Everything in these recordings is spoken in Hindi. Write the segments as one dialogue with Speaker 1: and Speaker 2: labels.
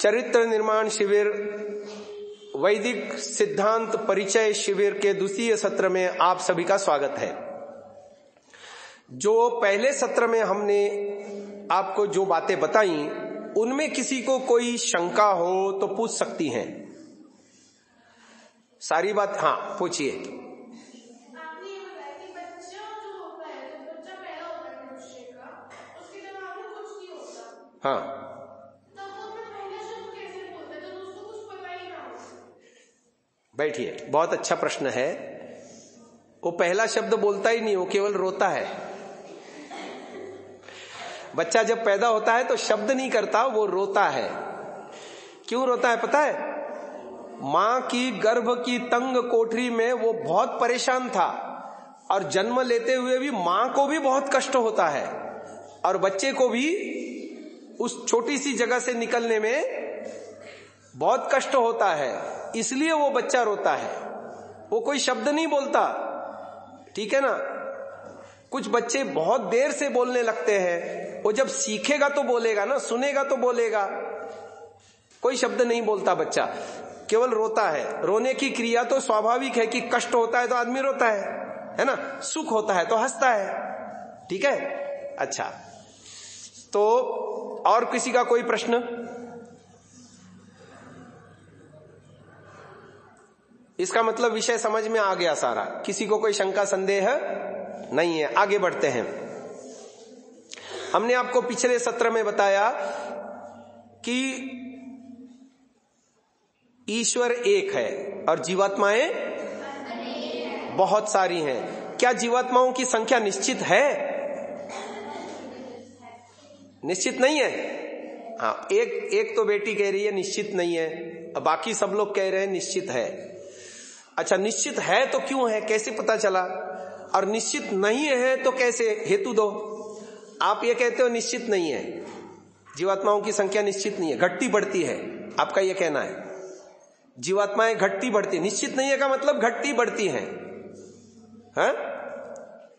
Speaker 1: चरित्र निर्माण शिविर वैदिक सिद्धांत परिचय शिविर के द्वितीय सत्र में आप सभी का स्वागत है। जो पहले सत्र में हमने आपको जो बातें बताई उनमें किसी को कोई शंका हो तो पूछ सकती हैं। सारी बात हाँ पूछिए। हाँ बैठिए, बहुत अच्छा प्रश्न है। वो पहला शब्द बोलता ही नहीं, वो केवल रोता है। बच्चा जब पैदा होता है तो शब्द नहीं करता, वो रोता है। क्यों रोता है पता है? मां की गर्भ की तंग कोठरी में वो बहुत परेशान था और जन्म लेते हुए भी मां को भी बहुत कष्ट होता है और बच्चे को भी उस छोटी सी जगह से निकलने में बहुत कष्ट होता है, इसलिए वो बच्चा रोता है। वो कोई शब्द नहीं बोलता, ठीक है ना। कुछ बच्चे बहुत देर से बोलने लगते हैं, वो जब सीखेगा तो बोलेगा ना, सुनेगा तो बोलेगा। कोई शब्द नहीं बोलता बच्चा, केवल रोता है। रोने की क्रिया तो स्वाभाविक है कि कष्ट होता है तो आदमी रोता है ना, सुख होता है तो हंसता है, ठीक है। अच्छा, तो और किसी का कोई प्रश्न? इसका मतलब विषय समझ में आ गया सारा, किसी को कोई शंका संदेह नहीं है। आगे बढ़ते हैं। हमने आपको पिछले सत्र में बताया कि ईश्वर एक है और जीवात्माएं बहुत सारी हैं। क्या जीवात्माओं की संख्या निश्चित है? निश्चित नहीं है। हाँ, एक तो बेटी कह रही है निश्चित नहीं है, बाकी सब लोग कह रहे हैं निश्चित है। अच्छा, निश्चित है तो क्यों है, कैसे पता चला? और निश्चित नहीं है तो कैसे, हेतु दो। आप ये कहते हो निश्चित नहीं है, जीवात्माओं की संख्या निश्चित नहीं है, घटती बढ़ती है, आपका ये कहना है। जीवात्माएं घटती बढ़ती, निश्चित नहीं है का मतलब घटती बढ़ती हैं, हाँ?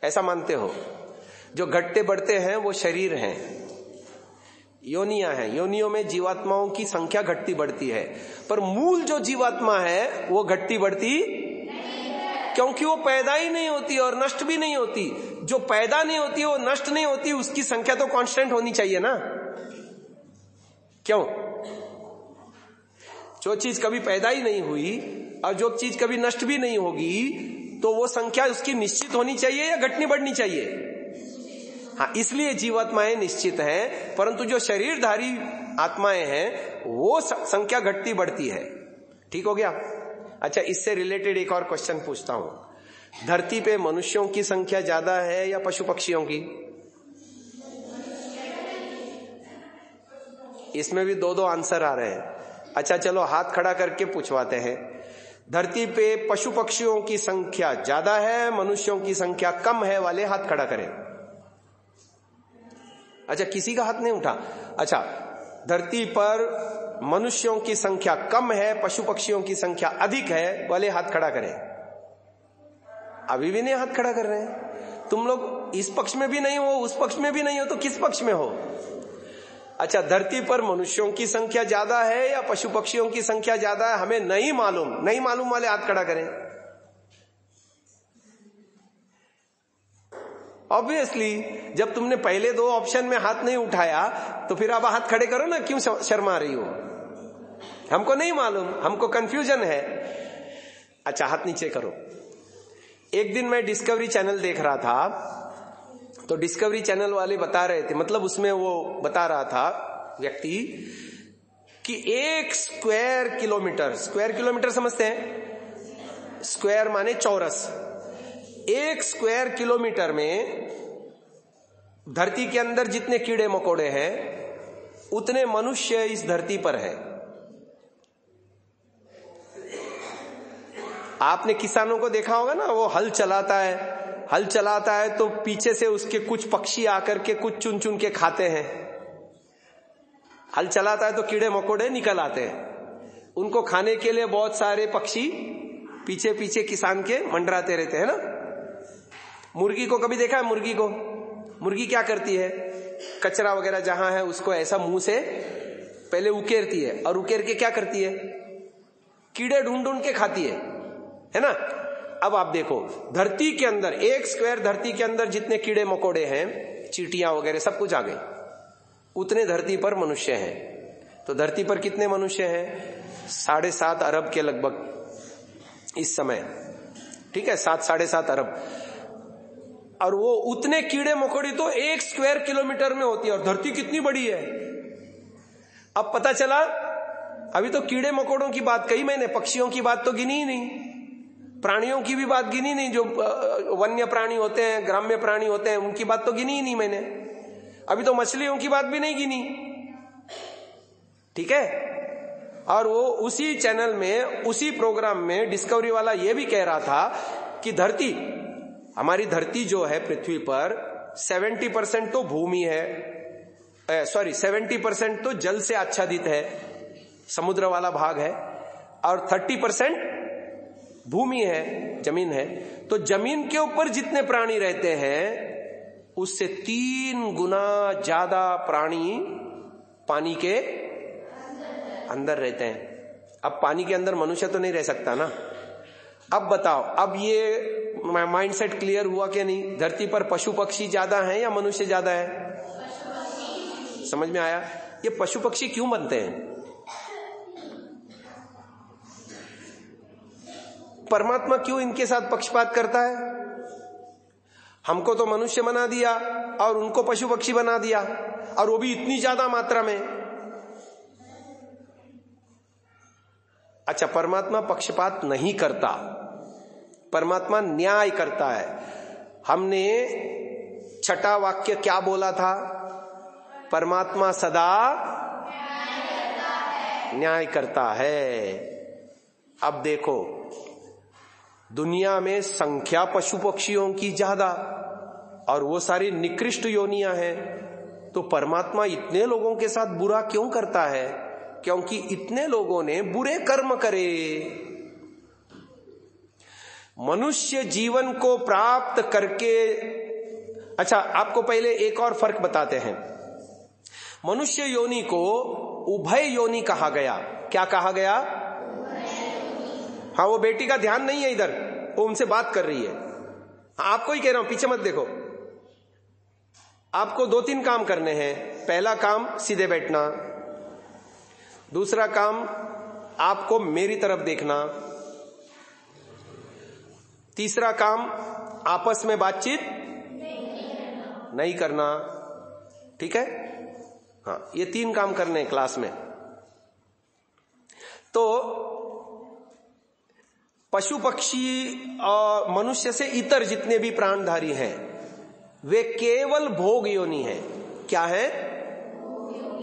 Speaker 1: ऐसा मानते हो? जो घटते बढ़ते हैं वो शरीर हैं, योनियां हैं। योनियों में जीवात्माओं की संख्या घटती बढ़ती है, पर मूल जो जीवात्मा है वो घटती बढ़ती, क्योंकि वो पैदा ही नहीं होती और नष्ट भी नहीं होती। जो पैदा नहीं होती, वो नष्ट नहीं होती, उसकी संख्या तो कांस्टेंट होनी चाहिए ना। क्यों? जो चीज कभी पैदा ही नहीं हुई और जो चीज कभी नष्ट भी नहीं होगी, तो वो संख्या उसकी निश्चित होनी चाहिए या घटनी बढ़नी चाहिए? हाँ, इसलिए जीवात्माएं निश्चित हैं, परंतु जो शरीरधारी आत्माएं हैं वो संख्या घटती बढ़ती है। ठीक हो गया? अच्छा, इससे रिलेटेड एक और क्वेश्चन पूछता हूं। धरती पे मनुष्यों की संख्या ज्यादा है या पशु पक्षियों की? इसमें भी दो आंसर आ रहे हैं। अच्छा चलो हाथ खड़ा करके पूछवाते हैं। धरती पे पशु पक्षियों की संख्या ज्यादा है, मनुष्यों की संख्या कम है वाले हाथ खड़ा करें। अच्छा, किसी का हाथ नहीं उठा। अच्छा, धरती पर मनुष्यों की संख्या कम है, पशु पक्षियों की संख्या अधिक है वाले हाथ खड़ा करें। अभी भी नहीं हाथ खड़ा कर रहे हैं। तुम लोग इस पक्ष में भी नहीं हो, उस पक्ष में भी नहीं हो, तो किस पक्ष में हो? अच्छा, धरती पर मनुष्यों की संख्या ज्यादा है या पशु पक्षियों की संख्या ज्यादा है, हमें नहीं मालूम। नहीं मालूम वाले हाथ खड़ा करें। ऑब्वियसली जब तुमने पहले दो ऑप्शन में हाथ नहीं उठाया तो फिर अब हाथ खड़े करो ना, क्यों शर्मा रही हो? हमको नहीं मालूम, हमको कंफ्यूजन है। अच्छा, हाथ नीचे करो। एक दिन मैं डिस्कवरी चैनल देख रहा था, तो डिस्कवरी चैनल वाले बता रहे थे, मतलब उसमें वो बता रहा था व्यक्ति कि 1 स्क्वायर किलोमीटर समझते हैं? स्क्वायर माने चौरस। 1 स्क्वायर किलोमीटर में धरती के अंदर जितने कीड़े मकोड़े हैं उतने मनुष्य इस धरती पर है। आपने किसानों को देखा होगा ना, वो हल चलाता है हल चलाता है तो पीछे से उसके कुछ पक्षी आकर के कुछ चुन चुन के खाते हैं। हल चलाता है तो कीड़े मकोड़े निकल आते हैं, उनको खाने के लिए बहुत सारे पक्षी पीछे पीछे किसान के मंडराते रहते हैं ना। मुर्गी को कभी देखा है? मुर्गी को, मुर्गी क्या करती है, कचरा वगैरह जहां है उसको ऐसा मुंह से पहले उकेरती है, और उकेर के क्या करती है, कीड़े ढूंढ ढूंढ के खाती है ना। अब आप देखो धरती के अंदर, एक स्क्वायर धरती के अंदर जितने कीड़े मकोड़े हैं, चींटियां वगैरह सब कुछ आ गए, उतने धरती पर मनुष्य हैं। तो धरती पर कितने मनुष्य हैं? 7.5 अरब के लगभग इस समय, ठीक है, 7-7.5 अरब। और वो उतने कीड़े मकोड़े तो 1 स्क्वायर किलोमीटर में होती है, और धरती कितनी बड़ी है। अब पता चला, अभी तो कीड़े मकोड़ों की बात कही मैंने, पक्षियों की बात तो गिनी ही नहीं, प्राणियों की भी बात गिनी नहीं, जो वन्य प्राणी होते हैं, ग्राम्य प्राणी होते हैं, उनकी बात तो गिनी ही नहीं मैंने। अभी तो मछलियों की बात भी नहीं गिनी, ठीक है। और वो उसी चैनल में, उसी प्रोग्राम में डिस्कवरी वाला ये भी कह रहा था कि धरती, हमारी धरती जो है पृथ्वी पर 70% तो भूमि है, सॉरी 70% तो जल से आच्छादित है, समुद्र वाला भाग है, और 30% भूमि है, जमीन है। तो जमीन के ऊपर जितने प्राणी रहते हैं उससे 3 गुना ज्यादा प्राणी पानी के अंदर रहते हैं। अब पानी के अंदर मनुष्य तो नहीं रह सकता ना। अब बताओ, अब ये माइंडसेट क्लियर हुआ कि नहीं? धरती पर पशु पक्षी ज्यादा हैं या मनुष्य ज्यादा है? समझ में आया? ये पशु पक्षी क्यों बनते हैं? परमात्मा क्यों इनके साथ पक्षपात करता है? हमको तो मनुष्य बना दिया और उनको पशु पक्षी बना दिया, और वो भी इतनी ज्यादा मात्रा में। अच्छा, परमात्मा पक्षपात नहीं करता, परमात्मा न्याय करता है। हमने छठा वाक्य क्या बोला था? परमात्मा सदा न्याय करता है। अब देखो, दुनिया में संख्या पशु पक्षियों की ज्यादा, और वो सारी निकृष्ट योनियां हैं, तो परमात्मा इतने लोगों के साथ बुरा क्यों करता है? क्योंकि इतने लोगों ने बुरे कर्म करे। मनुष्य जीवन को प्राप्त करके, अच्छा आपको पहले एक और फर्क बताते हैं। मनुष्य योनि को उभय योनि कहा गया। क्या कहा गया? हाँ, वो बेटी का ध्यान नहीं है इधर, वो उनसे बात कर रही है। हाँ, आपको ही कह रहा हूं, पीछे मत देखो। आपको 2-3 काम करने हैं। पहला काम सीधे बैठना, दूसरा काम आपको मेरी तरफ देखना, तीसरा काम आपस में बातचीत नहीं करना, ठीक है? हाँ, ये 3 काम करने हैं क्लास में। तो पशु पक्षी और मनुष्य से इतर जितने भी प्राणधारी हैं वे केवल भोग योनि है। क्या है?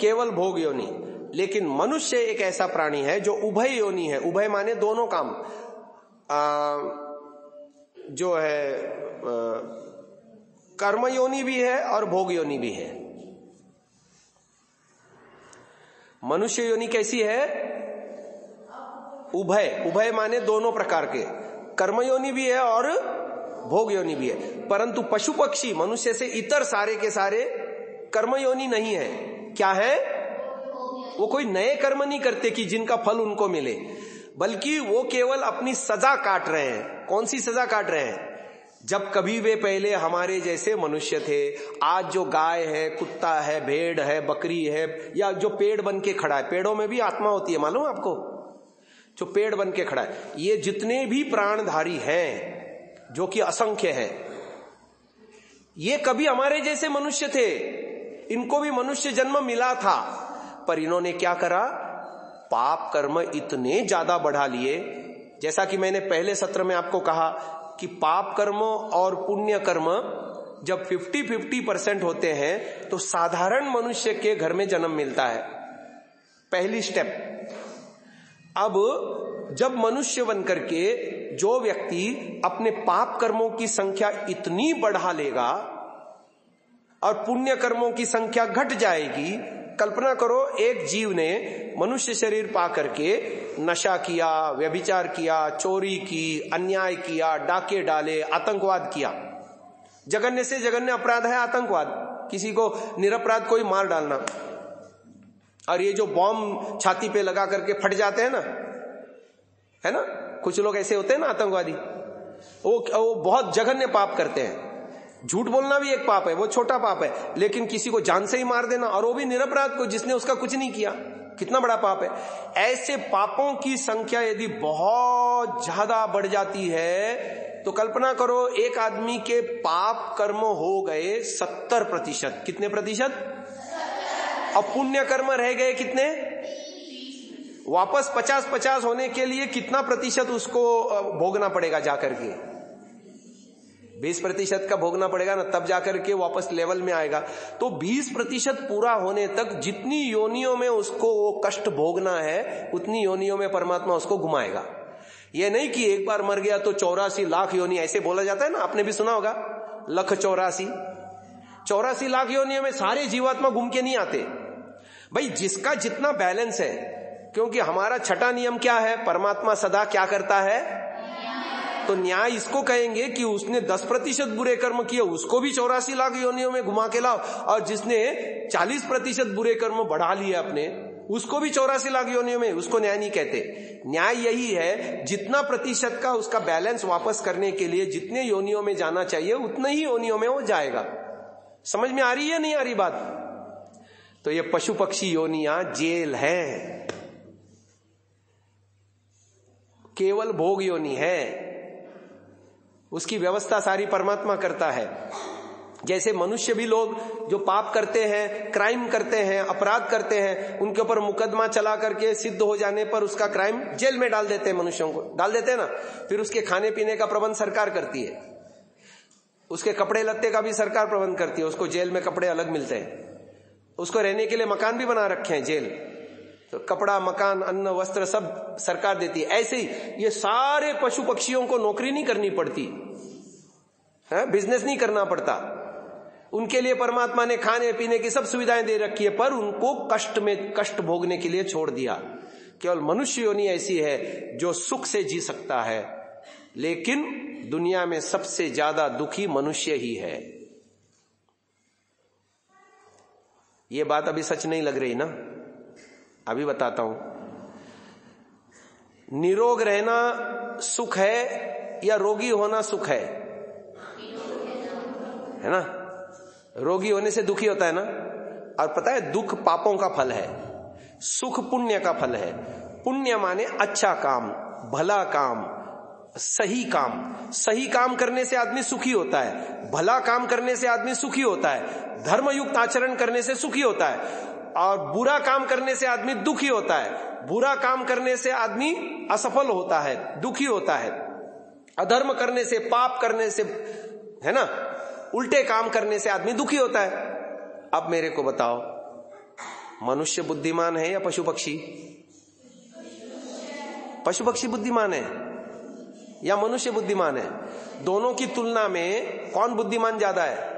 Speaker 1: केवल भोग योनि। लेकिन मनुष्य एक ऐसा प्राणी है जो उभय योनि है। उभय माने दोनों काम, जो है कर्म योनि भी है और भोग योनि भी है। मनुष्य योनि कैसी है? उभय। उभय माने दोनों प्रकार के, कर्म योनि भी है और भोग योनि भी है। परंतु पशु पक्षी मनुष्य से इतर सारे के सारे कर्म योनि नहीं है। क्या है? वो कोई नए कर्म नहीं करते कि जिनका फल उनको मिले, बल्कि वो केवल अपनी सजा काट रहे हैं। कौन सी सजा काट रहे हैं? जब कभी वे पहले हमारे जैसे मनुष्य थे, आज जो गाय है, कुत्ता है, भेड़ है, बकरी है, या जो पेड़ बन के खड़ा है, पेड़ों में भी आत्मा होती है, मालूम है आपको? जो पेड़ बन के खड़ा है, ये जितने भी प्राणधारी हैं, जो कि असंख्य हैं, ये कभी हमारे जैसे मनुष्य थे। इनको भी मनुष्य जन्म मिला था, पर इन्होंने क्या करा? पाप कर्म इतने ज्यादा बढ़ा लिए। जैसा कि मैंने पहले सत्र में आपको कहा कि पाप कर्म और पुण्य कर्म जब 50-50% होते हैं तो साधारण मनुष्य के घर में जन्म मिलता है। पहली स्टेप। अब जब मनुष्य बनकर के जो व्यक्ति अपने पाप कर्मों की संख्या इतनी बढ़ा लेगा और पुण्य कर्मों की संख्या घट जाएगी। कल्पना करो, एक जीव ने मनुष्य शरीर पा करके नशा किया, व्यभिचार किया, चोरी की, अन्याय किया, डाके डाले, आतंकवाद किया। जघन्य से जघन्य अपराध है आतंकवाद, किसी को निरपराध कोई मार डालना। और ये जो बॉम्ब छाती पे लगा करके फट जाते हैं ना, है ना, कुछ लोग ऐसे होते हैं ना आतंकवादी, वो बहुत जघन्य पाप करते हैं। झूठ बोलना भी एक पाप है, वो छोटा पाप है, लेकिन किसी को जान से ही मार देना, और वो भी निरपराध को, जिसने उसका कुछ नहीं किया, कितना बड़ा पाप है। ऐसे पापों की संख्या यदि बहुत ज्यादा बढ़ जाती है तो कल्पना करो, एक आदमी के पाप कर्म हो गए 70%। कितने प्रतिशत? और पुण्य कर्म रह गए कितने? वापस 50-50 होने के लिए कितना प्रतिशत उसको भोगना पड़ेगा? जाकर के 20% का भोगना पड़ेगा ना, तब जाकर के वापस लेवल में आएगा। तो 20% पूरा होने तक जितनी योनियों में उसको वो कष्ट भोगना है, उतनी योनियों में परमात्मा उसको घुमाएगा। ये नहीं कि एक बार मर गया तो 84 लाख योनि, ऐसे बोला जाता है ना, आपने भी सुना होगा, 1,84 लाख योनियों में सारे जीवात्मा घूम के नहीं आते भाई, जिसका जितना बैलेंस है। क्योंकि हमारा छठा नियम क्या है? परमात्मा सदा क्या करता है? तो न्याय इसको कहेंगे कि उसने 10% बुरे कर्म किए, उसको भी 84 लाख योनियों में घुमा के लाओ, और जिसने 40% बुरे कर्म बढ़ा लिए अपने, उसको भी 84 लाख योनियों में, उसको न्याय नहीं कहते। न्याय यही है, जितना प्रतिशत का उसका बैलेंस वापस करने के लिए जितने योनियों में जाना चाहिए उतने ही योनियों में वो जाएगा। समझ में आ रही है नहीं आ रही बात? तो ये पशु पक्षी योनियां जेल है, केवल भोग योनि है, उसकी व्यवस्था सारी परमात्मा करता है। जैसे मनुष्य भी लोग जो पाप करते हैं, क्राइम करते हैं, अपराध करते हैं, उनके ऊपर मुकदमा चला करके सिद्ध हो जाने पर उसका क्राइम जेल में डाल देते हैं, मनुष्यों को डाल देते हैं ना। फिर उसके खाने पीने का प्रबंध सरकार करती है, उसके कपड़े लत्ते का भी सरकार प्रबंध करती है, उसको जेल में कपड़े अलग मिलते हैं, उसको रहने के लिए मकान भी बना रखे हैं जेल, तो कपड़ा, मकान, अन्न, वस्त्र सब सरकार देती है। ऐसे ही ये सारे पशु पक्षियों को नौकरी नहीं करनी पड़ती है, बिजनेस नहीं करना पड़ता, उनके लिए परमात्मा ने खाने पीने की सब सुविधाएं दे रखी है, पर उनको कष्ट में कष्ट भोगने के लिए छोड़ दिया। केवल मनुष्य योनि ऐसी है जो सुख से जी सकता है, लेकिन दुनिया में सबसे ज्यादा दुखी मनुष्य ही है। ये बात अभी सच नहीं लग रही ना? अभी बताता हूं। निरोग रहना सुख है या रोगी होना सुख है? है ना? रोगी होने से दुखी होता है ना। और पता है, दुख पापों का फल है, सुख पुण्य का फल है। पुण्य माने अच्छा काम, भला काम, सही काम। सही काम करने से आदमी सुखी होता है, भला काम करने से आदमी सुखी होता है, धर्मयुक्त आचरण करने से सुखी होता है। और बुरा काम करने से आदमी दुखी होता है, बुरा काम करने से आदमी असफल होता है, दुखी होता है। अधर्म करने से, पाप करने से, है ना, उल्टे काम करने से आदमी दुखी होता है। अब मेरे को बताओ, मनुष्य बुद्धिमान है या पशु पक्षी? पशु पक्षी बुद्धिमान है या मनुष्य बुद्धिमान है? दोनों की तुलना में कौन बुद्धिमान ज्यादा है?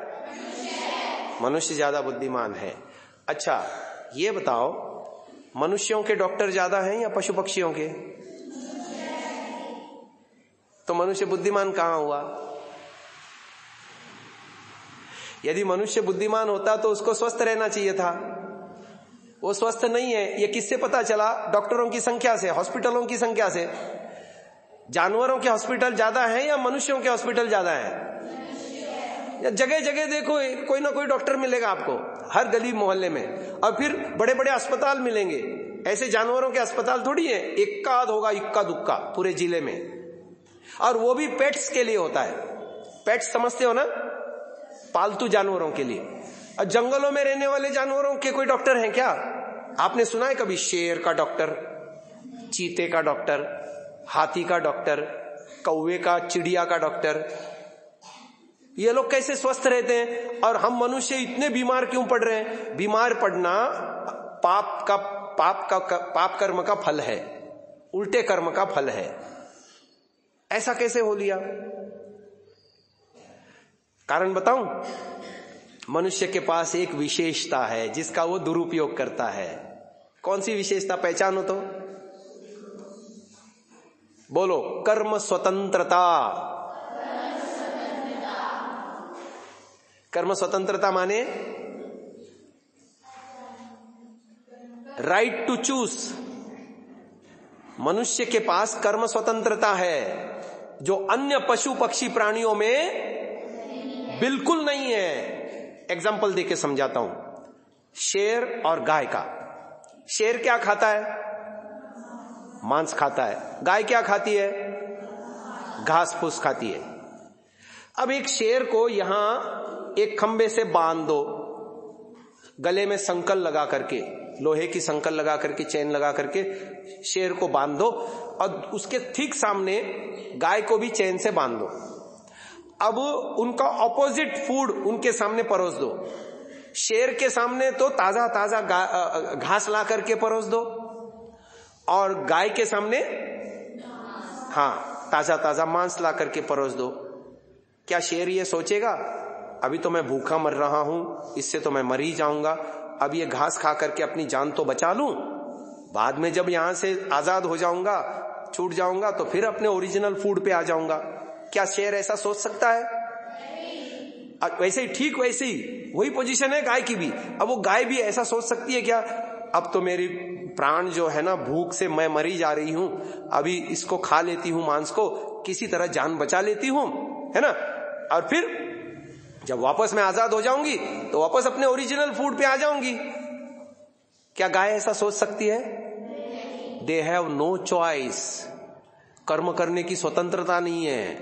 Speaker 1: मनुष्य ज्यादा बुद्धिमान है। अच्छा, ये बताओ, मनुष्यों के डॉक्टर ज्यादा हैं या पशु पक्षियों के? तो मनुष्य बुद्धिमान कहां हुआ? यदि मनुष्य बुद्धिमान होता तो उसको स्वस्थ रहना चाहिए था, वो स्वस्थ नहीं है। ये किससे पता चला? डॉक्टरों की संख्या से, हॉस्पिटलों की संख्या से। जानवरों के हॉस्पिटल ज्यादा हैं या मनुष्यों के हॉस्पिटल ज्यादा हैं? जगह जगह देखो, कोई ना कोई डॉक्टर मिलेगा आपको, हर गली मोहल्ले में। और फिर बड़े बड़े अस्पताल मिलेंगे। ऐसे जानवरों के अस्पताल थोड़ी है, एक आध होगा, इक्का दुक्का पूरे जिले में। और वो भी पेट्स के लिए होता है। पेट्स समझते हो ना? पालतू जानवरों के लिए। और जंगलों में रहने वाले जानवरों के कोई डॉक्टर हैं क्या? आपने सुना है कभी शेर का डॉक्टर, चीते का डॉक्टर, हाथी का डॉक्टर, कौवे का, चिड़िया का डॉक्टर? ये लोग कैसे स्वस्थ रहते हैं? और हम मनुष्य इतने बीमार क्यों पड़ रहे हैं? बीमार पड़ना पाप कर्म का फल है, उल्टे कर्म का फल है। ऐसा कैसे हो लिया? कारण बताऊं? मनुष्य के पास एक विशेषता है जिसका वो दुरुपयोग करता है। कौन सी विशेषता? पहचानो तो, बोलो। कर्म स्वतंत्रता। कर्म स्वतंत्रता माने राइट टू चूज। मनुष्य के पास कर्म स्वतंत्रता है जो अन्य पशु पक्षी प्राणियों में बिल्कुल नहीं है। एग्जाम्पल देके समझाता हूं। शेर और गाय का। शेर क्या खाता है? मांस खाता है। गाय क्या खाती है? घास फूस खाती है। अब एक शेर को यहां एक खंबे से बांध दो, गले में संकल लगा करके, लोहे की संकल लगा करके, चैन लगा करके शेर को बांध दो, और उसके ठीक सामने गाय को भी चैन से बांध दो। अब उनका ऑपोजिट फूड उनके सामने परोस दो। शेर के सामने तो ताजा ताजा घास ला करके परोस दो, और गाय के सामने ताजा ताजा मांस ला करके परोस दो। क्या शेर ये सोचेगा अभी तो मैं भूखा मर रहा हूं, इससे तो मैं मर ही जाऊंगा, अब ये घास खा करके अपनी जान तो बचा लूं, बाद में जब यहां से आजाद हो जाऊंगा, छूट जाऊंगा, तो फिर अपने ओरिजिनल फूड पे आ जाऊंगा? क्या शेर ऐसा सोच सकता है? वैसे ही, ठीक वैसे ही वही पोजीशन है गाय की भी। अब वो गाय भी ऐसा सोच सकती है क्या, अब तो मेरी प्राण जो है ना, भूख से मैं मरी जा रही हूं, अभी इसको खा लेती हूं, मांस को, किसी तरह जान बचा लेती हूं, है ना, और फिर जब वापस मैं आजाद हो जाऊंगी तो वापस अपने ओरिजिनल फूड पे आ जाऊंगी। क्या गाय ऐसा सोच सकती है? They have no choice. कर्म करने की स्वतंत्रता नहीं है।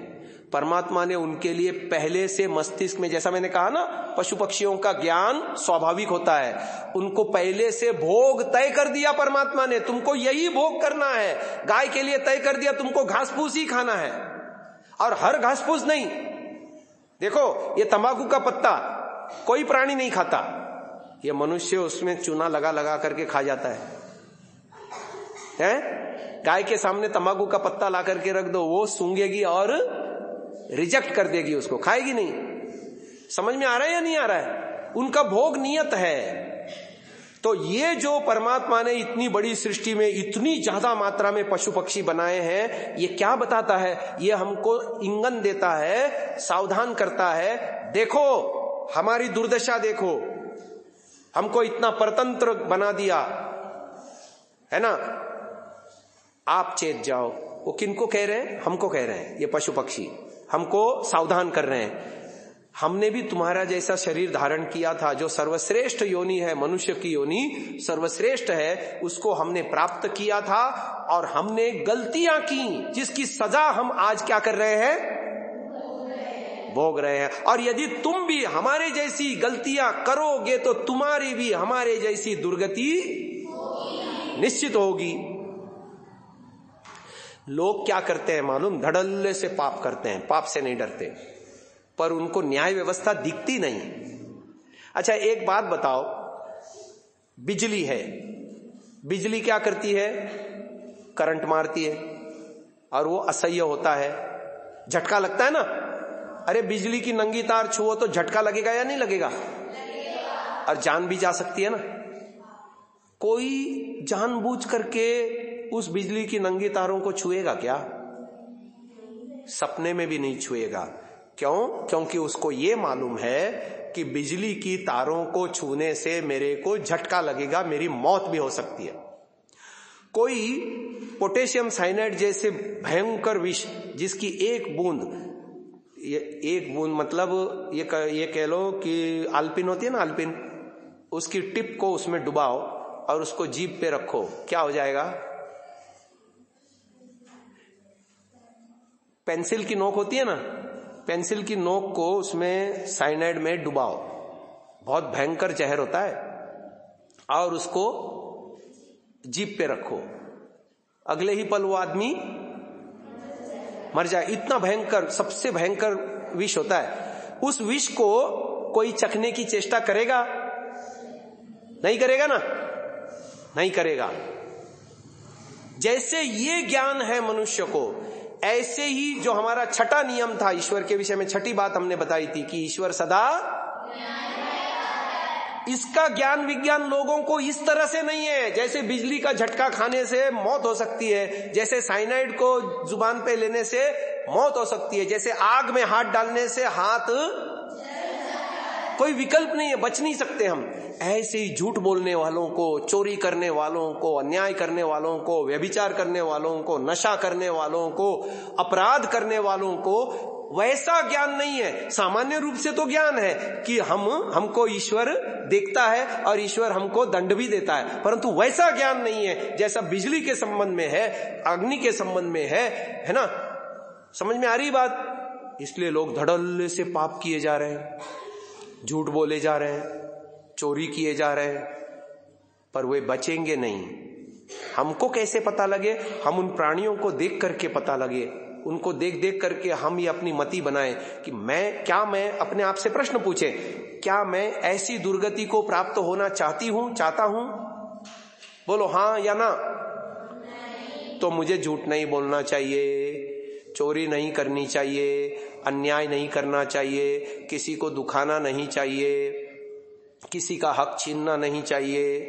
Speaker 1: परमात्मा ने उनके लिए पहले से मस्तिष्क में, जैसा मैंने कहा ना, पशु पक्षियों का ज्ञान स्वाभाविक होता है, उनको पहले से भोग तय कर दिया परमात्मा ने, तुमको यही भोग करना है। गाय के लिए तय कर दिया तुमको घास फूस ही खाना है, और हर घास फूस नहीं। देखो, ये तंबाकू का पत्ता कोई प्राणी नहीं खाता, ये मनुष्य उसमें चूना लगा लगा करके खा जाता है? गाय के सामने तंबाकू का पत्ता ला करके रख दो, वो सूंघेगी और रिजेक्ट कर देगी, उसको खाएगी नहीं। समझ में आ रहा है या नहीं आ रहा है? उनका भोग नियत है। तो ये जो परमात्मा ने इतनी बड़ी सृष्टि में इतनी ज्यादा मात्रा में पशु पक्षी बनाए हैं, ये क्या बताता है? ये हमको इंगन देता है, सावधान करता है। देखो हमारी दुर्दशा, देखो हमको इतना परतंत्र बना दिया है ना, आप चेत जाओ। वो किनको कह रहे हैं? हमको कह रहे हैं। ये पशु पक्षी हमको सावधान कर रहे हैं। हमने भी तुम्हारा जैसा शरीर धारण किया था, जो सर्वश्रेष्ठ योनि है, मनुष्य की योनि सर्वश्रेष्ठ है, उसको हमने प्राप्त किया था, और हमने गलतियां की जिसकी सजा हम आज क्या कर रहे हैं? भोग रहे हैं। और यदि तुम भी हमारे जैसी गलतियां करोगे तो तुम्हारी भी हमारे जैसी दुर्गति निश्चित होगी। लोग क्या करते हैं मालूम? धड़ल्ले से पाप करते हैं, पाप से नहीं डरते, पर उनको न्याय व्यवस्था दिखती नहीं। अच्छा एक बात बताओ, बिजली है, बिजली क्या करती है? करंट मारती है, और वो असह्य होता है, झटका लगता है ना। अरे बिजली की नंगी तार छुओ तो झटका लगेगा या नहीं लगेगा? और जान भी जा सकती है ना। कोई जानबूझ करके उस बिजली की नंगी तारों को छुएगा क्या? सपने में भी नहीं छुएगा। क्यों? क्योंकि उसको ये मालूम है कि बिजली की तारों को छूने से मेरे को झटका लगेगा, मेरी मौत भी हो सकती है। कोई पोटेशियम साइनाइड जैसे भयंकर विष, जिसकी एक बूंद, एक बूंद मतलब ये कह लो कि आल्पिन होती है ना, आल्पिन, उसकी टिप को उसमें डुबाओ और उसको जीभ पे रखो, क्या हो जाएगा? पेंसिल की नोक होती है ना, पेंसिल की नोक को उसमें साइनाइड में डुबाओ, बहुत भयंकर जहर होता है, और उसको जीभ पे रखो, अगले ही पल वो आदमी मर जाए। इतना भयंकर, सबसे भयंकर विष होता है। उस विष को कोई चखने की चेष्टा करेगा? नहीं करेगा ना, नहीं करेगा। जैसे ये ज्ञान है मनुष्य को, ऐसे ही जो हमारा छठा नियम था ईश्वर के विषय में, छठी बात हमने बताई थी कि ईश्वर सदा, इसका ज्ञान विज्ञान लोगों को इस तरह से नहीं है। जैसे बिजली का झटका खाने से मौत हो सकती है, जैसे साइनाइड को जुबान पे लेने से मौत हो सकती है, जैसे आग में हाथ डालने से हाथ, कोई विकल्प नहीं है, बच नहीं सकते हम। ऐसे ही झूठ बोलने वालों को, चोरी करने वालों को, अन्याय करने वालों को, व्यभिचार करने वालों को, नशा करने वालों को, अपराध करने वालों को वैसा ज्ञान नहीं है। सामान्य रूप से तो ज्ञान है कि हमको ईश्वर देखता है और ईश्वर हमको दंड भी देता है, परंतु वैसा ज्ञान नहीं है जैसा बिजली के संबंध में है, अग्नि के संबंध में है ना। समझ में आ रही बात? इसलिए लोग धड़ल्ले से पाप किए जा रहे हैं, झूठ बोले जा रहे हैं, चोरी किए जा रहे हैं, पर वे बचेंगे नहीं। हमको कैसे पता लगे? हम उन प्राणियों को देख करके पता लगे, उनको देख देख करके हम ये अपनी मति बनाएं कि मैं अपने आप से प्रश्न पूछे, क्या मैं ऐसी दुर्गति को प्राप्त होना चाहता हूं? बोलो हाँ या ना। तो मुझे झूठ नहीं बोलना चाहिए, चोरी नहीं करनी चाहिए, अन्याय नहीं करना चाहिए, किसी को दुखाना नहीं चाहिए, किसी का हक छीनना नहीं चाहिए,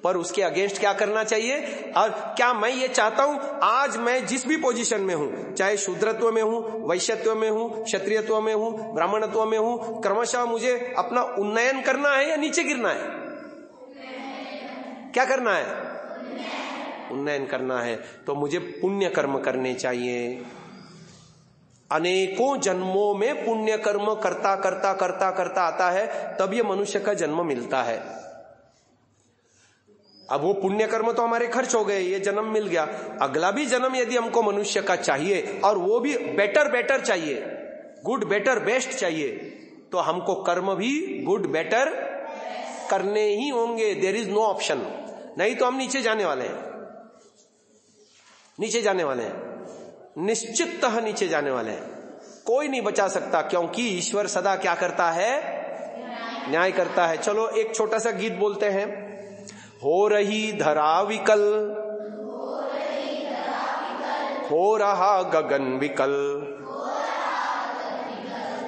Speaker 1: पर उसके अगेंस्ट क्या करना चाहिए? और क्या मैं ये चाहता हूं आज मैं जिस भी पोजीशन में हूं, चाहे शूद्रत्व में हूं, वैश्यत्व में हूं, क्षत्रियत्व में हूं, ब्राह्मणत्व में हूं, क्रमशः मुझे अपना उन्नयन करना है या नीचे गिरना है? क्या करना है? उन्नयन करना है। तो मुझे पुण्य कर्म करने चाहिए। अनेकों जन्मों में पुण्य कर्म करता करता करता करता आता है, तब ये मनुष्य का जन्म मिलता है। अब वो पुण्य कर्म तो हमारे खर्च हो गए, ये जन्म मिल गया, अगला भी जन्म यदि हमको मनुष्य का चाहिए और वो भी बेटर चाहिए, गुड बेटर बेस्ट चाहिए, तो हमको कर्म भी गुड बेटर करने ही होंगे। देयर इज नो ऑप्शन, नहीं तो हम नीचे जाने वाले हैं, नीचे जाने वाले हैं, निश्चिततः नीचे जाने वाले हैं। कोई नहीं बचा सकता, क्योंकि ईश्वर सदा क्या करता है? न्याय करता है। चलो एक छोटा सा गीत बोलते हैं। हो रही धरा विकल, हो रहा गगन विकल,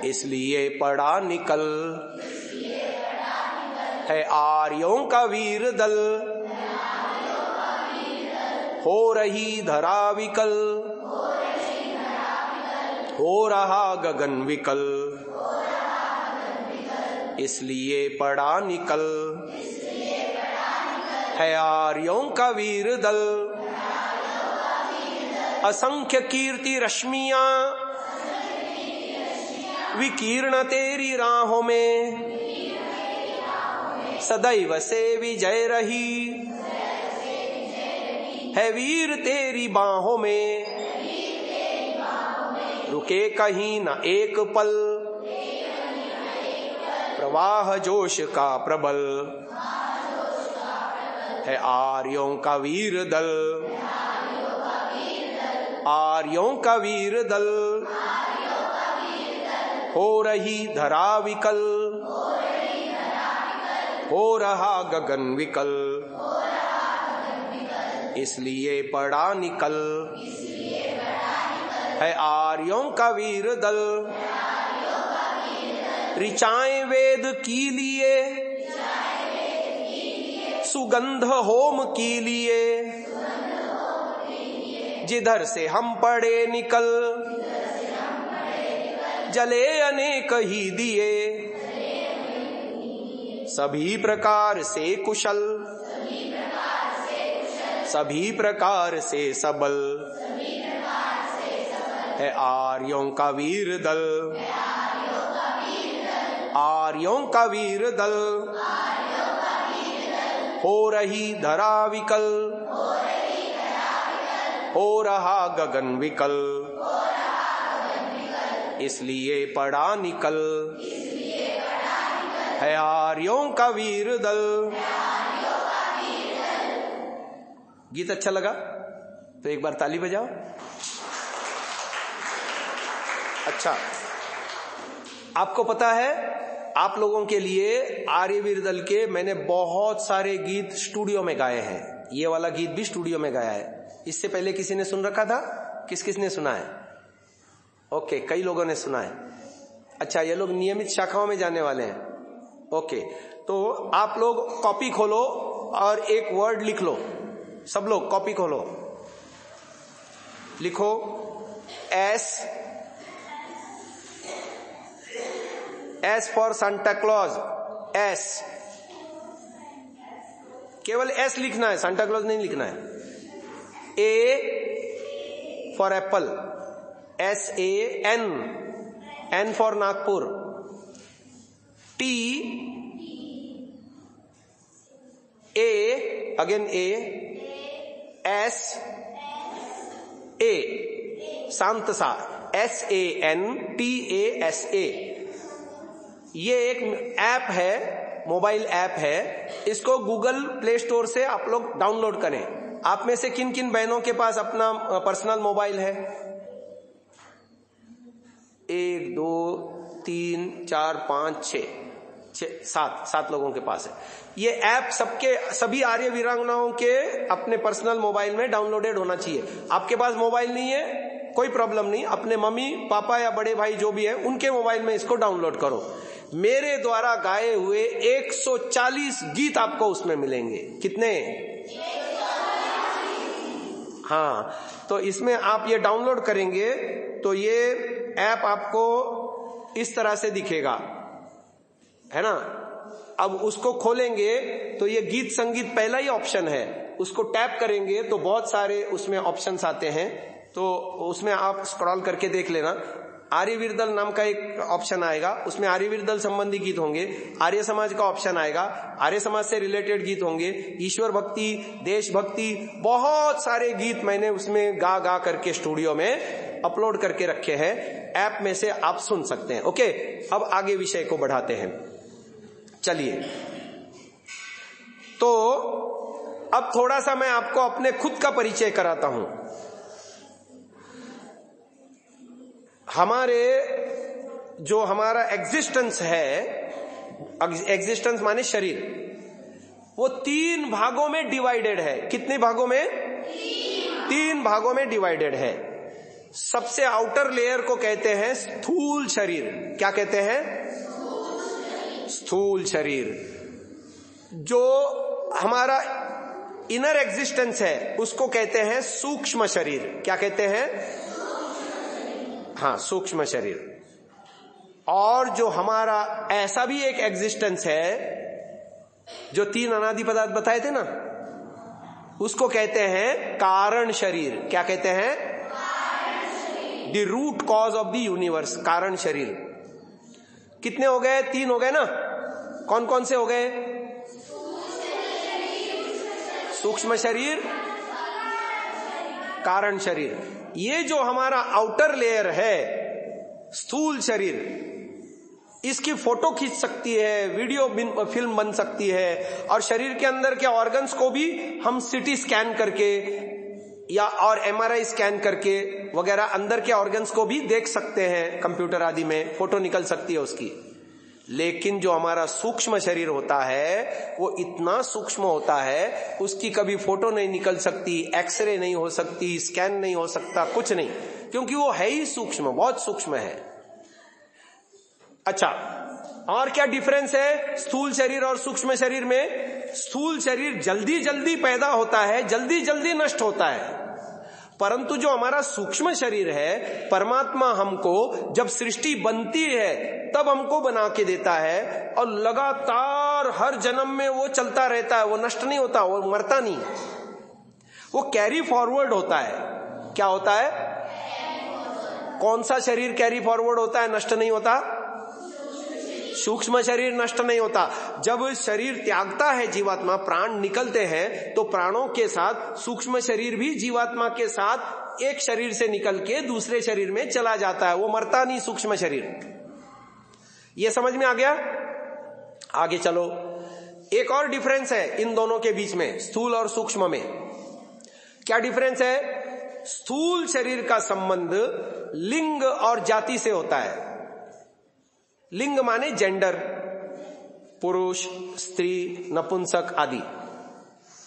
Speaker 1: इसलिए पड़ा निकल है आर्यों का वीर दल। हो रही धरा विकल, हो रहा गगन विकल, इसलिए पड़ा निकल है आर्यों का वीर दल। असंख्य कीर्ति रश्मियां विकीर्ण तेरी राहों में, सदैव से विजय रही है वीर तेरी बाहों में। रुके कहीं न एक पल प्रवाह जोश का प्रबल, है आर्यों का वीर दल, आर्यों का वीर दल। हो रही धरा विकल, हो रहा गगन विकल, इसलिए पड़ा निकल है आर्यों का वीर दल। ऋचाएं वेद की लिए, सुगंध होम की लिए, जिधर से हम पड़े निकल, जले अनेक ही दिए। सभी प्रकार से कुशल, सभी प्रकार से सबल, है आर्यों का वीर दल, आर्यों का वीर दल। हो रही धरा विकल, हो रहा गगन विकल, इसलिए पड़ा निकल है आर्यों का वीर दल। गीत अच्छा लगा तो एक बार ताली बजाओ। अच्छा, आपको पता है आप लोगों के लिए आर्यवीर दल के मैंने बहुत सारे गीत स्टूडियो में गाए हैं। ये वाला गीत भी स्टूडियो में गाया है। इससे पहले किसी ने सुन रखा था? किस किस ने सुना है? ओके, कई लोगों ने सुना है। अच्छा, ये लोग नियमित शाखाओं में जाने वाले हैं। ओके, तो आप लोग कॉपी खोलो और एक वर्ड लिख लो। सब लोग कॉपी खोलो, लिखो S for Santa Claus. S, केवल एस लिखना है, सांता क्लॉज नहीं लिखना है। A for Apple, SAN, N for Nagpur. T, A, again A, S, A, शांत सा, SANTASA। ये एक ऐप है, मोबाइल ऐप है। इसको गूगल प्ले स्टोर से आप लोग डाउनलोड करें। आप में से किन किन बहनों के पास अपना पर्सनल मोबाइल है? 1 2 3 4 5 6 7 लोगों के पास है। ये ऐप सभी आर्य वीरांगनाओं के अपने पर्सनल मोबाइल में डाउनलोडेड होना चाहिए। आपके पास मोबाइल नहीं है, कोई प्रॉब्लम नहीं, अपने मम्मी पापा या बड़े भाई जो भी है उनके मोबाइल में इसको डाउनलोड करो। मेरे द्वारा गाए हुए 140 गीत आपको उसमें मिलेंगे। कितने? हाँ, तो इसमें आप ये डाउनलोड करेंगे तो ये ऐप आपको इस तरह से दिखेगा, है ना। अब उसको खोलेंगे तो ये गीत संगीत पहला ही ऑप्शन है, उसको टैप करेंगे तो बहुत सारे उसमें ऑप्शंस आते हैं। तो उसमें आप स्क्रॉल करके देख लेना। आर्यवीरदल नाम का एक ऑप्शन आएगा, उसमें आर्यवीरदल संबंधी गीत होंगे। आर्य समाज का ऑप्शन आएगा, आर्य समाज से रिलेटेड गीत होंगे। ईश्वर भक्ति, देशभक्ति, बहुत सारे गीत मैंने उसमें गा गा करके स्टूडियो में अपलोड करके रखे हैं। ऐप में से आप सुन सकते हैं। ओके, अब आगे विषय को बढ़ाते हैं। चलिए, तो अब थोड़ा सा मैं आपको अपने खुद का परिचय कराता हूं। हमारा एग्जिस्टेंस है, एग्जिस्टेंस माने शरीर, वो 3 भागों में डिवाइडेड है। कितने भागों में? 3 भागों में डिवाइडेड है। सबसे आउटर लेयर को कहते हैं स्थूल शरीर। क्या कहते हैं? स्थूल शरीर। जो हमारा इनर एग्जिस्टेंस है उसको कहते हैं सूक्ष्म शरीर। क्या कहते हैं? हाँ, सूक्ष्म शरीर। और जो हमारा ऐसा भी एक एग्जिस्टेंस है जो 3 अनादि पदार्थ बताए थे ना, उसको कहते हैं कारण शरीर। क्या कहते हैं? The root cause of the universe, कारण शरीर। कितने हो गए? 3 हो गए ना। कौन कौन से हो गए? सूक्ष्म शरीर, कारण शरीर। ये जो हमारा आउटर लेयर है स्थूल शरीर, इसकी फोटो खींच सकती है, वीडियो फिल्म बन सकती है, और शरीर के अंदर के ऑर्गन्स को भी हम सीटी स्कैन करके या और MRI स्कैन करके वगैरह अंदर के ऑर्गन्स को भी देख सकते हैं। कंप्यूटर आदि में फोटो निकल सकती है उसकी। लेकिन जो हमारा सूक्ष्म शरीर होता है वो इतना सूक्ष्म होता है, उसकी कभी फोटो नहीं निकल सकती, एक्सरे नहीं हो सकती, स्कैन नहीं हो सकता, कुछ नहीं, क्योंकि वो है ही सूक्ष्म, बहुत सूक्ष्म है। अच्छा, और क्या डिफरेंस है स्थूल शरीर और सूक्ष्म शरीर में? स्थूल शरीर जल्दी जल्दी पैदा होता है, जल्दी जल्दी नष्ट होता है। परंतु जो हमारा सूक्ष्म शरीर है, परमात्मा हमको जब सृष्टि बनती है तब हमको बना के देता है, और लगातार हर जन्म में वो चलता रहता है, वो नष्ट नहीं होता, वो मरता नहीं, वो कैरी फॉरवर्ड होता है। क्या होता है? कौन सा शरीर कैरी फॉरवर्ड होता है, नष्ट नहीं होता? सूक्ष्म शरीर नष्ट नहीं होता। जब शरीर त्यागता है जीवात्मा, प्राण निकलते हैं, तो प्राणों के साथ सूक्ष्म शरीर भी जीवात्मा के साथ एक शरीर से निकल के दूसरे शरीर में चला जाता है, वो मरता नहीं सूक्ष्म शरीर। ये समझ में आ गया? आगे चलो, एक और डिफरेंस है इन दोनों के बीच में, स्थूल और सूक्ष्म में। क्या डिफरेंस है? स्थूल शरीर का संबंध लिंग और जाति से होता है। लिंग माने जेंडर, पुरुष, स्त्री, नपुंसक आदि।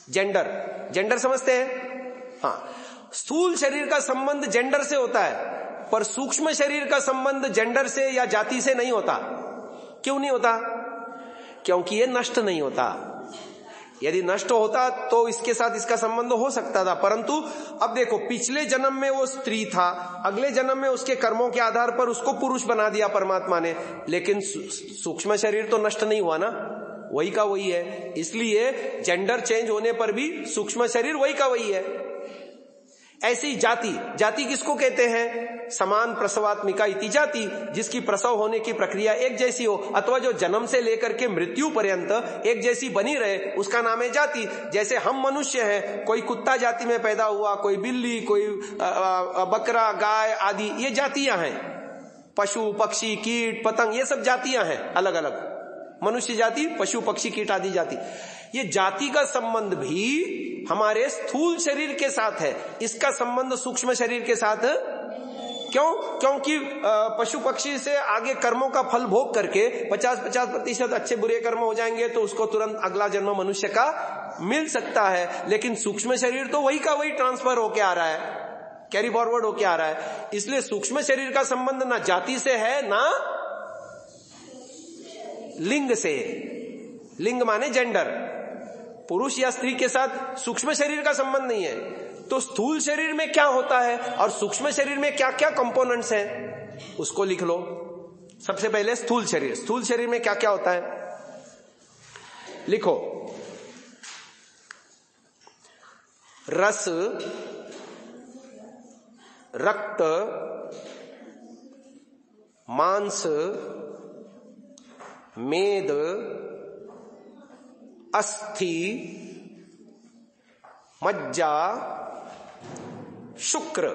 Speaker 1: जेंडर समझते हैं? हाँ। स्थूल शरीर का संबंध जेंडर से होता है, पर सूक्ष्म शरीर का संबंध जेंडर से या जाति से नहीं होता। क्यों नहीं होता? क्योंकि ये नष्ट नहीं होता। यदि नष्ट होता तो इसके साथ इसका संबंध हो सकता था, परंतु अब देखो, पिछले जन्म में वो स्त्री था, अगले जन्म में उसके कर्मों के आधार पर उसको पुरुष बना दिया परमात्मा ने, लेकिन सूक्ष्म शरीर तो नष्ट नहीं हुआ ना, वही का वही है। इसलिए जेंडर चेंज होने पर भी सूक्ष्म शरीर वही का वही है। ऐसी जाति किसको कहते हैं? समान प्रसवात्मिका इति जाति, जिसकी प्रसव होने की प्रक्रिया एक जैसी हो अथवा जो जन्म से लेकर के मृत्यु पर्यंत एक जैसी बनी रहे, उसका नाम है जाति। जैसे हम मनुष्य हैं, कोई कुत्ता जाति में पैदा हुआ, कोई बिल्ली, कोई बकरा, गाय आदि, ये जातियां हैं। पशु, पक्षी, कीट, पतंग, ये सब जातियां हैं अलग अलग। मनुष्य जाति, पशु, पक्षी, कीट आदि जाति। ये जाति का संबंध भी हमारे स्थूल शरीर के साथ है, इसका संबंध सूक्ष्म शरीर के साथ क्यों? क्योंकि पशु पक्षी से आगे कर्मों का फल भोग करके 50% अच्छे बुरे कर्म हो जाएंगे तो उसको तुरंत अगला जन्म मनुष्य का मिल सकता है, लेकिन सूक्ष्म शरीर तो वही का वही ट्रांसफर होके आ रहा है, कैरी फॉरवर्ड होके आ रहा है। इसलिए सूक्ष्म शरीर का संबंध ना जाति से है ना लिंग से। लिंग माने जेंडर, पुरुष या स्त्री के साथ सूक्ष्म शरीर का संबंध नहीं है। तो स्थूल शरीर में क्या होता है और सूक्ष्म शरीर में क्या क्या कंपोनेंट्स हैं, उसको लिख लो। सबसे पहले स्थूल शरीर में क्या क्या होता है लिखो। रस, रक्त, मांस, मेद, अस्थि, मज्जा, शुक्र।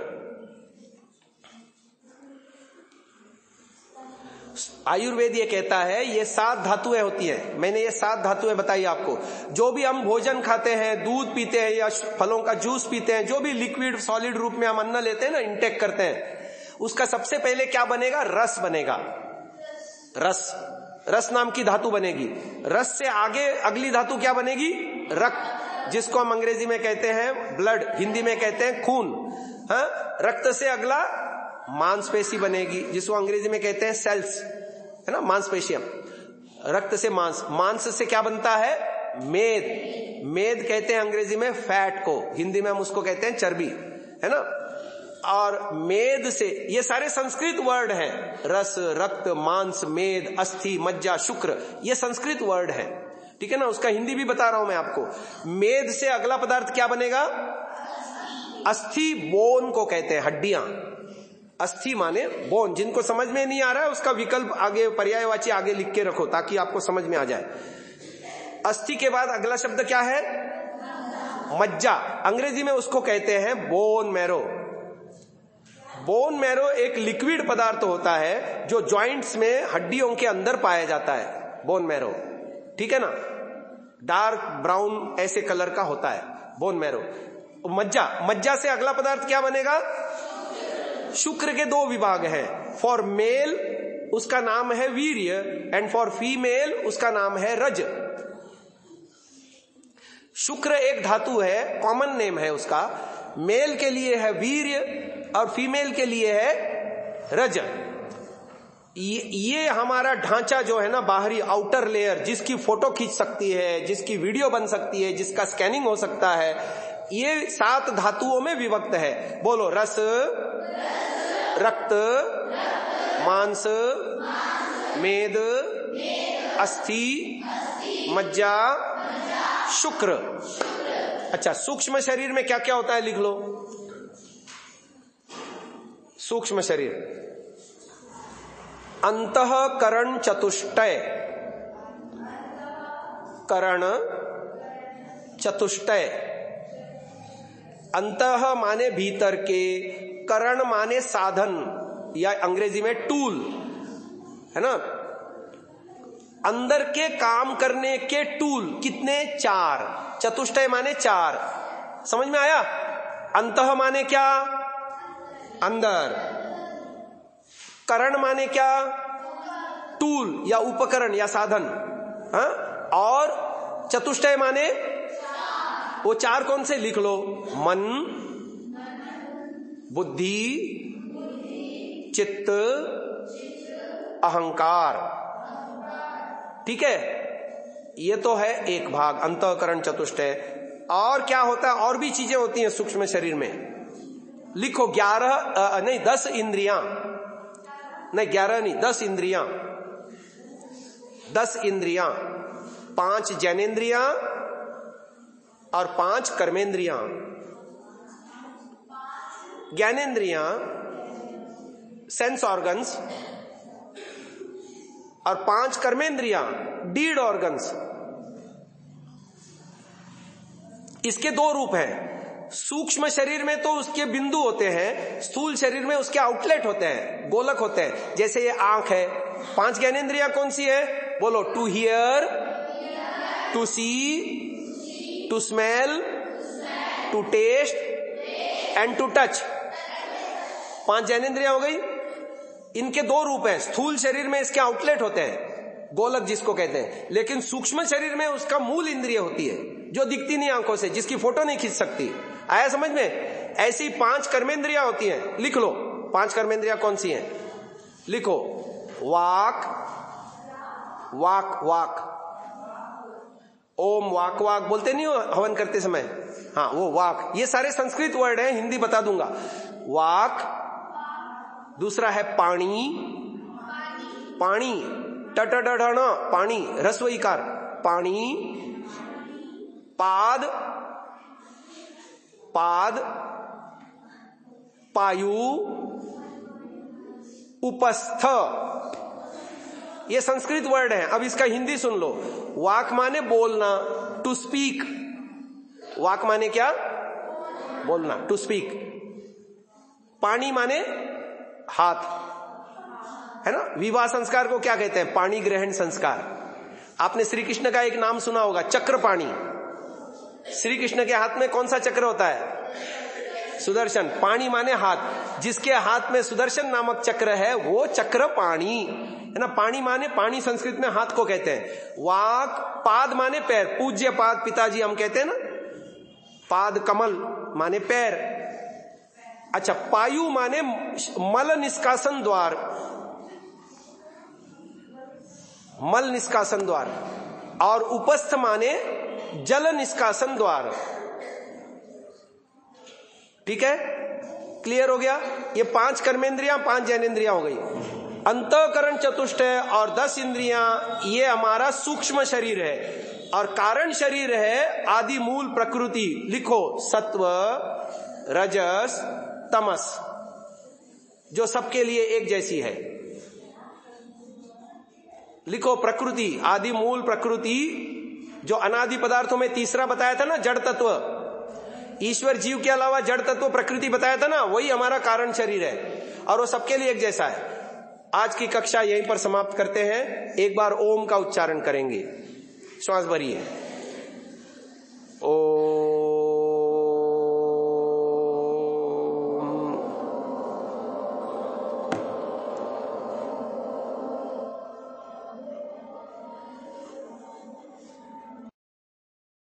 Speaker 1: आयुर्वेद ये कहता है ये 7 धातुएं होती हैं। मैंने ये 7 धातुएं बताई आपको। जो भी हम भोजन खाते हैं, दूध पीते हैं या फलों का जूस पीते हैं, जो भी लिक्विड सॉलिड रूप में हम अन्न लेते हैं ना, इंटेक करते हैं, उसका सबसे पहले क्या बनेगा? रस बनेगा। रस नाम की धातु बनेगी। रस से आगे अगली धातु क्या बनेगी? रक्त, जिसको हम अंग्रेजी में कहते हैं ब्लड, हिंदी में कहते हैं खून। हाँ, रक्त से अगला मांसपेशी बनेगी, जिसको अंग्रेजी में कहते हैं सेल्स, है ना, मांसपेशियां। रक्त से मांस से क्या बनता है? मेद कहते हैं अंग्रेजी में फैट को, हिंदी में हम उसको कहते हैं चर्बी, है ना। और मेद से, ये सारे संस्कृत वर्ड हैं, रस, रक्त, मांस, मेद, अस्थि, मज्जा, शुक्र, ये संस्कृत वर्ड है, ठीक है ना। उसका हिंदी भी बता रहा हूं मैं आपको। मेद से अगला पदार्थ क्या बनेगा? अस्थि, बोन को कहते हैं, हड्डियां। अस्थि माने बोन। जिनको समझ में नहीं आ रहा है उसका विकल्प आगे, पर्यायवाची आगे लिख के रखो ताकि आपको समझ में आ जाए। अस्थि के बाद अगला शब्द क्या है? मज्जा। अंग्रेजी में उसको कहते हैं बोन मैरो। बोन मैरो एक लिक्विड पदार्थ होता है जो जॉइंट्स में, हड्डियों के अंदर पाया जाता है, बोन मैरो, ठीक है ना। डार्क ब्राउन ऐसे कलर का होता है बोन मैरो। मज्जा से अगला पदार्थ क्या बनेगा? शुक्र के 2 विभाग हैं। फॉर मेल उसका नाम है वीर्य एंड फॉर फीमेल उसका नाम है रज। शुक्र एक धातु है, कॉमन नेम है उसका। मेल के लिए है वीर्य और फीमेल के लिए है रज। ये हमारा ढांचा जो है ना, बाहरी आउटर लेयर, जिसकी फोटो खींच सकती है, जिसकी वीडियो बन सकती है, जिसका स्कैनिंग हो सकता है, ये 7 धातुओं में विभक्त है। बोलो, रस, रक्त, मांस, मेद, अस्थि, मज्जा, शुक्र। अच्छा, सूक्ष्म शरीर में क्या क्या होता है लिख लो। सूक्ष्म शरीर, अंतःकरण चतुष्टय। करण चतुष्टय। अंतः माने भीतर के, करण माने साधन या अंग्रेजी में टूल, है ना। अंदर के काम करने के टूल कितने? 4। चतुष्टय माने 4। समझ में आया? अंतः माने क्या? अंदर। करण माने क्या? टूल या उपकरण या साधन। हाँ? और चतुष्टय माने वो 4 कौन से? लिख लो। मन, बुद्धि, चित्त, अहंकार। ठीक है, ये तो है एक भाग, अंतःकरण चतुष्टय। और क्या होता है, और भी चीजें होती हैं सूक्ष्म शरीर में। लिखो 10 इंद्रियां, नहीं 11 नहीं, 10 इंद्रियां। 10 इंद्रियां, 5 ज्ञानेन्द्रियां और 5 कर्मेंद्रियां। ज्ञानेन्द्रियां सेंस ऑर्गन्स और 5 कर्मेंद्रियां डीड ऑर्गन्स। इसके 2 रूप हैं। सूक्ष्म शरीर में तो उसके बिंदु होते हैं, स्थूल शरीर में उसके आउटलेट होते हैं, गोलक होते हैं। जैसे ये आंख है, 5 ज्ञानेन्द्रियां कौन सी है, बोलो, to hear, to see, to smell, to taste and to touch. 5 ज्ञानेन्द्रियां हो गई। इनके 2 रूप हैं। स्थूल शरीर में इसके आउटलेट होते हैं, गोलक जिसको कहते हैं, लेकिन सूक्ष्म शरीर में उसका मूल इंद्रिय होती है जो दिखती नहीं आंखों से, जिसकी फोटो नहीं खींच सकती। आया समझ में? ऐसी 5 कर्मेंद्रियां होती हैं। लिख लो 5 कर्मेंद्रियां कौन सी हैं, लिखो। वाक, वाक वाक, ओम वाक वाक बोलते नहीं हो हवन करते समय, हाँ वो वाक। ये सारे संस्कृत वर्ड हैं, हिंदी बता दूंगा। वाक, दूसरा है पानी, पानी टटडढ़ पानी, ह्रस्व इकार पानी। पाद, पाद, पायु, उपस्थ। ये संस्कृत वर्ड है। अब इसका हिंदी सुन लो। वाक माने बोलना, टू स्पीक। वाक माने क्या, बोलना, टू स्पीक। पानी माने हाथ, है ना। विवाह संस्कार को क्या कहते हैं, पाणी ग्रहण संस्कार। आपने श्री कृष्ण का एक नाम सुना होगा, चक्रपाणी। श्री कृष्ण के हाथ में कौन सा चक्र होता है, सुदर्शन। पाणी माने हाथ, जिसके हाथ में सुदर्शन नामक चक्र है वो चक्रपाणी, है ना। पाणी माने, पाणी संस्कृत में हाथ को कहते हैं। वाक, पाद माने पैर, पूज्य पाद पिताजी हम कहते हैं ना, पाद कमल माने पैर। अच्छा, पायु माने मल निष्कासन द्वार, मल निष्कासन द्वार। और उपस्थ माने जल निष्कासन द्वार। ठीक है, क्लियर हो गया। ये 5 कर्मेंद्रियां, 5 ज्ञानेन्द्रियां हो गई। अंतःकरण चतुष्टय और 10 इंद्रियां, ये हमारा सूक्ष्म शरीर है। और कारण शरीर है आदि मूल प्रकृति। लिखो सत्व, रजस, तमस, जो सबके लिए एक जैसी है। लिखो प्रकृति, आदि मूल प्रकृति, जो अनादि पदार्थों में तीसरा बताया था ना, जड़ तत्व। ईश्वर जीव के अलावा जड़ तत्व प्रकृति बताया था ना, वही हमारा कारण शरीर है और वो सबके लिए एक जैसा है। आज की कक्षा यहीं पर समाप्त करते हैं। एक बार ओम का उच्चारण करेंगे, श्वास भरिए।